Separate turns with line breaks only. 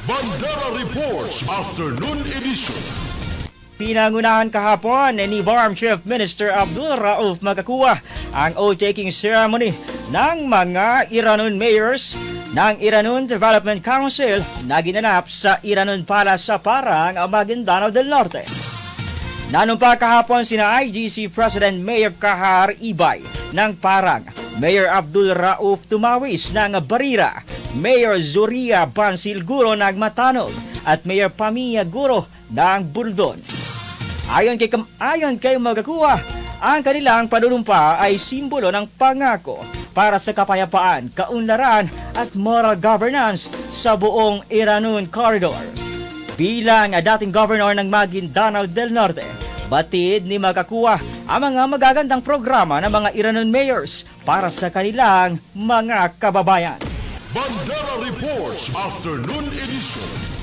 Bandera Reports Afternoon Edition.
Pinangunahan kahapon ni Barm Chief Minister Abdul Rauf Magkakuwa ang oath-taking ceremony ng mga Iranon mayors ng Iranon Development Council na ginanap sa Iranon Palace sa Parang, Maguindanao del Norte. Nanumpa kahapon sina IGC President Mayor Kahar Ibay ng Parang, Mayor Abdul Rauf Tumawis ng Barira, Mayor Zuria Bansil Guro ng Matanog at Mayor Pamia Guro ng Burdon. Ayon kay Magkakuwa, ang kanilang panunumpa ay simbolo ng pangako para sa kapayapaan, kaunlaran at moral governance sa buong Iranon Corridor. Bilang dating governor ng Maguindanao del Norte, batid ni Magkakuwa ang mga magagandang programa ng mga Iranon mayors para sa kanilang mga kababayan.
Bandera Reports Afternoon Edition.